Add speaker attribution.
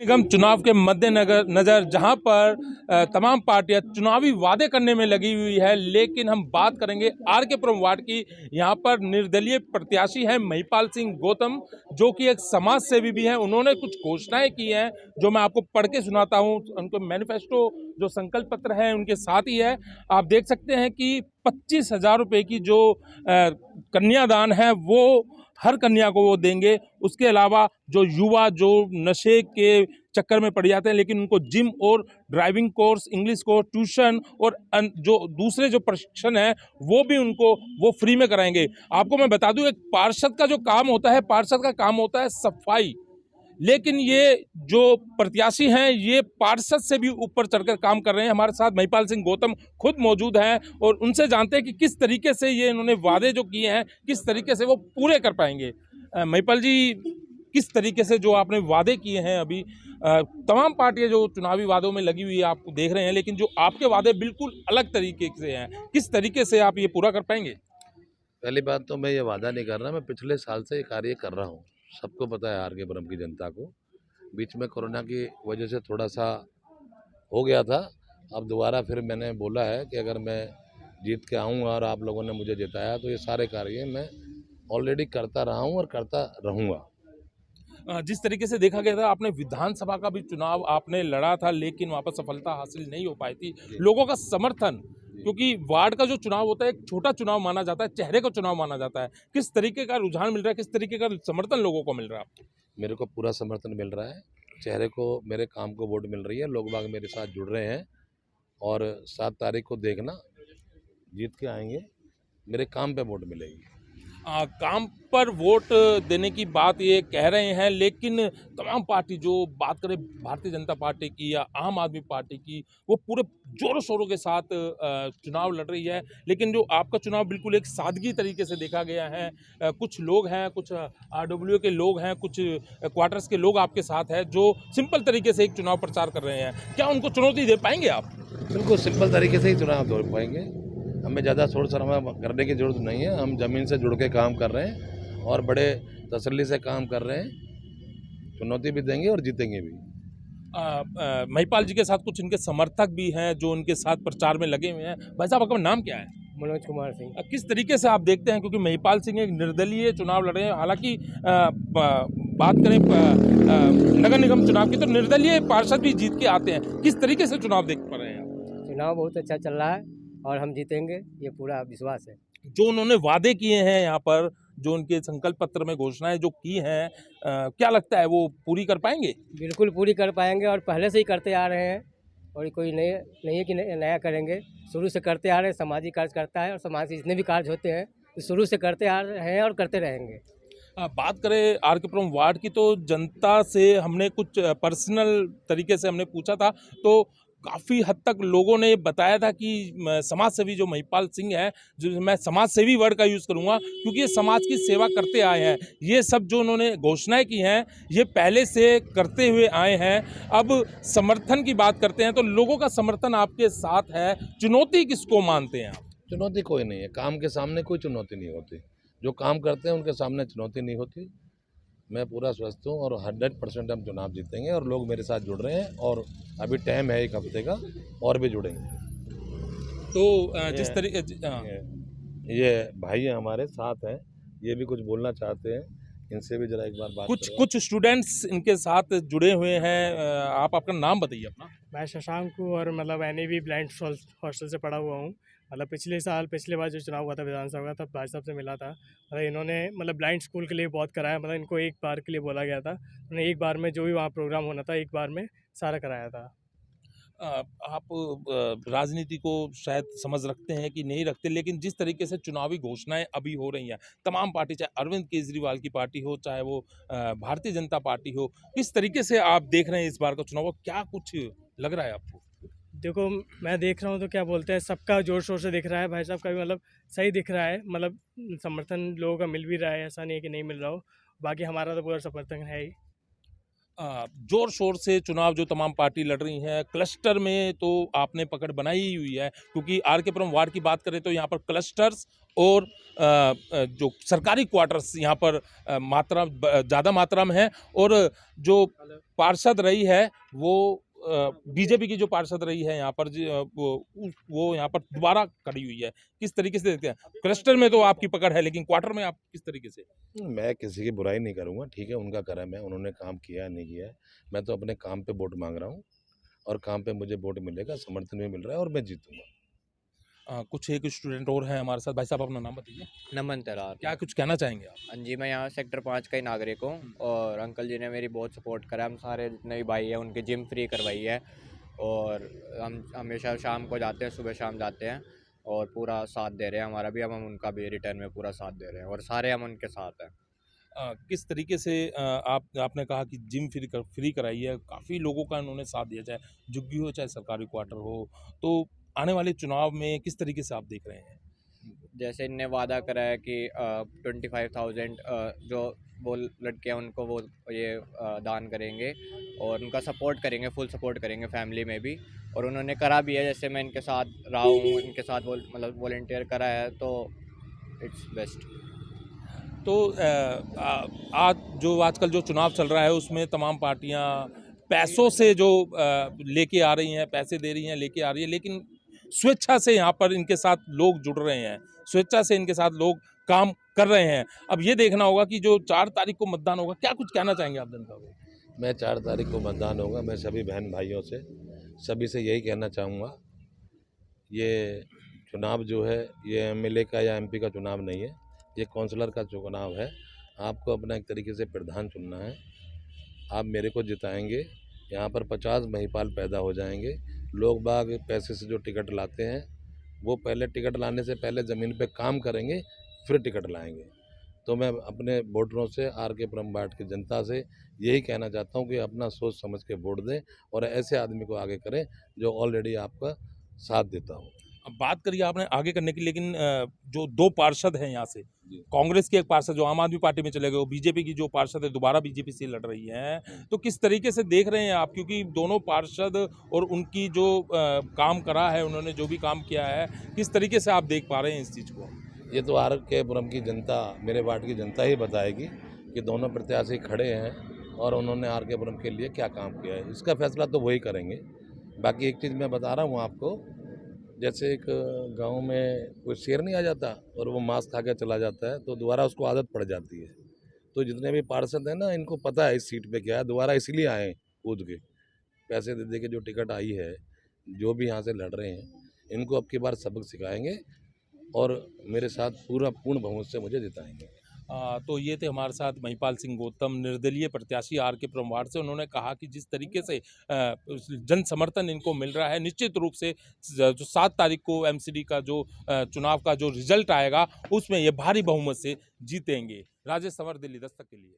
Speaker 1: निगम चुनाव के मद्देनजर नजर जहां पर तमाम पार्टियां चुनावी वादे करने में लगी हुई है, लेकिन हम बात करेंगे आर के पुरम वार्ड की। यहां पर निर्दलीय प्रत्याशी हैं महिपाल सिंह गौतम, जो कि एक समाज सेवी भी हैं। उन्होंने कुछ घोषणाएं की हैं जो मैं आपको पढ़ के सुनाता हूं। उनको मैनिफेस्टो जो संकल्प पत्र है उनके साथ ही है। आप देख सकते हैं कि 25,000 रुपये की जो कन्यादान है वो हर कन्या को वो देंगे। उसके अलावा जो युवा जो नशे के चक्कर में पड़ जाते हैं, लेकिन उनको जिम और driving course, English course, tuition और जो दूसरे जो प्रशिक्षण है वो भी उनको वो फ्री में कराएंगे। आपको मैं बता दूं, एक पार्षद का जो काम होता है, पार्षद का काम होता है सफाई, लेकिन ये जो प्रत्याशी हैं ये पार्षद से भी ऊपर चढ़कर काम कर रहे हैं। हमारे साथ महिपाल सिंह गौतम खुद मौजूद हैं और उनसे जानते हैं कि किस तरीके से ये इन्होंने वादे जो किए हैं किस तरीके से वो पूरे कर पाएंगे। महिपाल जी, किस तरीके से जो आपने वादे किए हैं अभी, तमाम पार्टियां जो चुनावी वादों में लगी हुई है आपको देख रहे हैं, लेकिन जो आपके वादे बिल्कुल अलग तरीके से हैं, किस तरीके से आप ये पूरा कर पाएंगे?
Speaker 2: पहली बात तो मैं ये वादा नहीं कर रहा, मैं पिछले साल से ये कार्य कर रहा हूँ। सबको पता है आर के पुरम की जनता को। बीच में कोरोना की वजह से थोड़ा सा हो गया था। अब दोबारा फिर मैंने बोला है कि अगर मैं जीत के आऊँगा और आप लोगों ने मुझे जिताया तो ये सारे कार्य मैं ऑलरेडी करता रहा हूँ और करता रहूँगा।
Speaker 1: जिस तरीके से देखा गया था, आपने विधानसभा का भी चुनाव आपने लड़ा था, लेकिन वहाँ पर सफलता हासिल नहीं हो पाई थी। लोगों का समर्थन, क्योंकि वार्ड का जो चुनाव होता है एक छोटा चुनाव माना जाता है, चेहरे का चुनाव माना जाता है, किस तरीके का रुझान मिल रहा है, किस तरीके का समर्थन लोगों को मिल रहा है?
Speaker 2: मेरे को पूरा समर्थन मिल रहा है, चेहरे को, मेरे काम को वोट मिल रही है, लोग बाग मेरे साथ जुड़ रहे हैं और 7 तारीख को देखना, जीत के आएंगे, मेरे काम पे वोट मिलेगी।
Speaker 1: काम पर वोट देने की बात ये कह रहे हैं, लेकिन तमाम पार्टी जो बात करें भारतीय जनता पार्टी की या आम आदमी पार्टी की, वो पूरे जोरों शोरों के साथ चुनाव लड़ रही है। लेकिन जो आपका चुनाव बिल्कुल एक सादगी तरीके से देखा गया है। कुछ लोग हैं, कुछ आरडब्ल्यू के लोग हैं, कुछ क्वार्टर्स के लोग आपके साथ हैं जो सिंपल तरीके से एक चुनाव प्रचार कर रहे हैं। क्या उनको चुनौती दे पाएंगे आप?
Speaker 2: बिल्कुल सिंपल तरीके से ही चुनाव दौड़ पाएंगे। हमें ज़्यादा शोर शराबा करने की ज़रूरत नहीं है। हम ज़मीन से जुड़ के काम कर रहे हैं और बड़े तसल्ली से काम कर रहे हैं। चुनौती भी देंगे और जीतेंगे भी।
Speaker 1: महिपाल जी के साथ कुछ इनके समर्थक भी हैं जो उनके साथ प्रचार में लगे हुए हैं। भाई साहब, आपका नाम क्या है?
Speaker 3: मनोज कुमार सिंह।
Speaker 1: किस तरीके से आप देखते हैं, क्योंकि महिपाल सिंह एक निर्दलीय चुनाव लड़ रहे हैं, हालांकि बात करें नगर निगम चुनाव की तो निर्दलीय पार्षद भी जीत के आते हैं। किस तरीके से चुनाव देख पा रहे हैं आप?
Speaker 3: चुनाव बहुत अच्छा चल रहा है और हम जीतेंगे, ये पूरा विश्वास है।
Speaker 1: जो उन्होंने वादे किए हैं यहाँ पर, जो उनके संकल्प पत्र में घोषणाएं जो की हैं, क्या लगता है वो पूरी कर पाएंगे?
Speaker 3: बिल्कुल पूरी कर पाएंगे और पहले से ही करते आ रहे हैं और कोई नए नहीं है कि नया करेंगे। शुरू से करते आ रहे हैं, सामाजिक कार्य करता है और समाज के जितने भी कार्य होते हैं तो शुरू से करते आ रहे हैं और करते रहेंगे।
Speaker 1: बात करें आर के पुरम वार्ड की तो जनता से हमने कुछ पर्सनल तरीके से हमने पूछा था, तो काफ़ी हद तक लोगों ने बताया था कि समाज सेवी जो महिपाल सिंह है, जो मैं समाज सेवी वर्ड का यूज़ करूँगा क्योंकि ये समाज की सेवा करते आए हैं। ये सब जो उन्होंने घोषणाएं की हैं ये पहले से करते हुए आए हैं। अब समर्थन की बात करते हैं तो लोगों का समर्थन आपके साथ है, चुनौती किसको मानते हैं आप?
Speaker 2: चुनौती कोई नहीं है, काम के सामने कोई चुनौती नहीं होती। जो काम करते हैं उनके सामने चुनौती नहीं होती। मैं पूरा स्वस्थ हूँ और 100% हम चुनाव जीतेंगे और लोग मेरे साथ जुड़ रहे हैं और अभी टाइम है 1 हफ्ते का और भी जुड़ेंगे।
Speaker 1: तो जिस तरीके
Speaker 2: ये भाई हमारे साथ हैं, ये भी कुछ बोलना चाहते हैं, इनसे भी जरा एक बार बात करो।
Speaker 1: कुछ स्टूडेंट्स इनके साथ जुड़े हुए हैं। आप अपना नाम बताइए अपना।
Speaker 4: मैं शशांक हूँ और मतलब NAV ब्लाइंड हॉस्टल से पढ़ा हुआ हूँ। मतलब पिछले बार जो चुनाव हुआ था विधानसभा का, तब भाई साहब से मिला था। मतलब इन्होंने मतलब ब्लाइंड स्कूल के लिए बहुत कराया। मतलब इनको एक बार के लिए बोला गया था, उन्होंने एक बार में जो भी वहाँ प्रोग्राम होना था एक बार में सारा कराया था।
Speaker 1: आप राजनीति को शायद समझ रखते हैं कि नहीं रखते, लेकिन जिस तरीके से चुनावी घोषणाएं अभी हो रही हैं, तमाम पार्टी, चाहे अरविंद केजरीवाल की पार्टी हो, चाहे वो भारतीय जनता पार्टी हो, किस तरीके से आप देख रहे हैं इस बार का चुनाव? क्या कुछ लग रहा है आपको?
Speaker 4: देखो, मैं देख रहा हूँ तो क्या बोलते हैं, सबका जोर शोर से दिख रहा है। भाई साहब का भी मतलब सही दिख रहा है, मतलब समर्थन लोगों का मिल भी रहा है, ऐसा नहीं है कि नहीं मिल रहा हो। बाकी हमारा तो पूरा समर्थन है ही।
Speaker 1: जोर शोर से चुनाव जो तमाम पार्टी लड़ रही हैं, क्लस्टर में तो आपने पकड़ बनाई ही हुई है, क्योंकि आर के पुरम वार्ड की बात करें तो यहाँ पर क्लस्टर्स और जो सरकारी क्वार्टर्स यहाँ पर ज़्यादा मात्रा में है। और जो पार्षद रही है वो बीजेपी की जो पार्षद रही है यहाँ पर वो यहाँ पर दोबारा खड़ी हुई है। किस तरीके से देखते हैं? क्लस्टर में तो आपकी पकड़ है, लेकिन क्वार्टर में आप किस तरीके से?
Speaker 2: मैं किसी की बुराई नहीं करूँगा, ठीक है, उनका कर्म है, उन्होंने काम किया नहीं किया है। मैं तो अपने काम पे वोट मांग रहा हूँ और काम पे मुझे वोट मिलेगा, समर्थन भी मिल रहा है और मैं जीतूंगा।
Speaker 1: कुछ एक स्टूडेंट और हैं हमारे साथ। भाई साहब अपना नाम बताइए,
Speaker 5: नमन तरार।
Speaker 1: क्या कुछ कहना चाहेंगे आप?
Speaker 5: हाँ जी, मैं यहाँ सेक्टर 5 का ही नागरिक हूँ और अंकल जी ने मेरी बहुत सपोर्ट करा। हम सारे जितने भी भाई हैं उनकी जिम फ्री करवाई है और हम हमेशा शाम को जाते हैं, सुबह शाम जाते हैं और पूरा साथ दे रहे हैं हमारा भी। हम उनका भी रिटर्न में पूरा साथ दे रहे हैं और सारे हम उनके साथ हैं।
Speaker 1: किस तरीके से आपने कहा कि जिम फ्री कराई है, काफ़ी लोगों का उन्होंने साथ दिया, चाहे झुग्गी हो चाहे सरकारी क्वार्टर हो, तो आने वाले चुनाव में किस तरीके से आप देख रहे हैं?
Speaker 5: जैसे इनने वादा करा है कि 25,000 जो वो लड़के हैं उनको वो ये दान करेंगे और उनका सपोर्ट करेंगे, फुल सपोर्ट करेंगे फैमिली में भी। और उन्होंने करा भी है, जैसे मैं इनके साथ रहा हूँ, इनके साथ मतलब वॉलंटियर करा है, तो इट्स बेस्ट।
Speaker 1: तो आजकल जो चुनाव चल रहा है उसमें तमाम पार्टियां पैसों से जो लेके आ रही हैं, पैसे दे रही हैं, लेके आ रही है, लेकिन स्वेच्छा से यहाँ पर इनके साथ लोग जुड़ रहे हैं, स्वेच्छा से इनके साथ लोग काम कर रहे हैं। अब ये देखना होगा कि जो 4 तारीख को मतदान होगा, क्या कुछ कहना चाहेंगे आप जनता को?
Speaker 2: मैं 4 तारीख को मतदान होगा, मैं सभी बहन भाइयों से सभी से यही कहना चाहूँगा, ये चुनाव जो है ये एमएलए का या एमपी का चुनाव नहीं है, ये काउंसलर का चुनाव है। आपको अपना एक तरीके से प्रधान चुनना है। आप मेरे को जिताएंगे, यहाँ पर 50 महिपाल पैदा हो जाएंगे। लोग बाग पैसे से जो टिकट लाते हैं वो पहले टिकट लाने से पहले ज़मीन पे काम करेंगे, फिर टिकट लाएंगे। तो मैं अपने वोटरों से, आर के पुरम वार्ड की जनता से यही कहना चाहता हूँ कि अपना सोच समझ के वोट दें और ऐसे आदमी को आगे करें जो ऑलरेडी आपका साथ देता हो।
Speaker 1: अब बात करिए आपने आगे करने की, लेकिन जो 2 पार्षद हैं यहाँ से, कांग्रेस की एक पार्षद जो आम आदमी पार्टी में चले गए, बीजेपी की जो पार्षद है दोबारा बीजेपी से लड़ रही हैं, तो किस तरीके से देख रहे हैं आप? क्योंकि दोनों पार्षद और उनकी जो काम करा है, उन्होंने जो भी काम किया है, किस तरीके से आप देख पा रहे हैं इस चीज़ को?
Speaker 2: ये तो आर के पुरम की जनता, मेरे वार्ड की जनता ही बताएगी कि दोनों प्रत्याशी खड़े हैं और उन्होंने आर के पुरम के लिए क्या काम किया है। इसका फैसला तो वही करेंगे। बाकी एक चीज़ मैं बता रहा हूँ आपको, जैसे एक गांव में कोई शेर नहीं आ जाता और वो मांस खा के चला जाता है, तो दोबारा उसको आदत पड़ जाती है। तो जितने भी पार्षद हैं ना, इनको पता है इस सीट पे क्या है, दोबारा इसीलिए आए कूद के, पैसे दे दे के जो टिकट आई है, जो भी यहाँ से लड़ रहे हैं, इनको अब की बार सबक सिखाएंगे और मेरे साथ पूरा पूर्ण बहुमत से मुझे जिताएंगे।
Speaker 1: तो ये थे हमारे साथ महिपाल सिंह गौतम, निर्दलीय प्रत्याशी आर के पुरम वार्ड से। उन्होंने कहा कि जिस तरीके से जन समर्थन इनको मिल रहा है, निश्चित रूप से जो 7 तारीख को एमसीडी का जो चुनाव का जो रिजल्ट आएगा उसमें ये भारी बहुमत से जीतेंगे। राजेश संवर, दिल्ली दस्तक के लिए।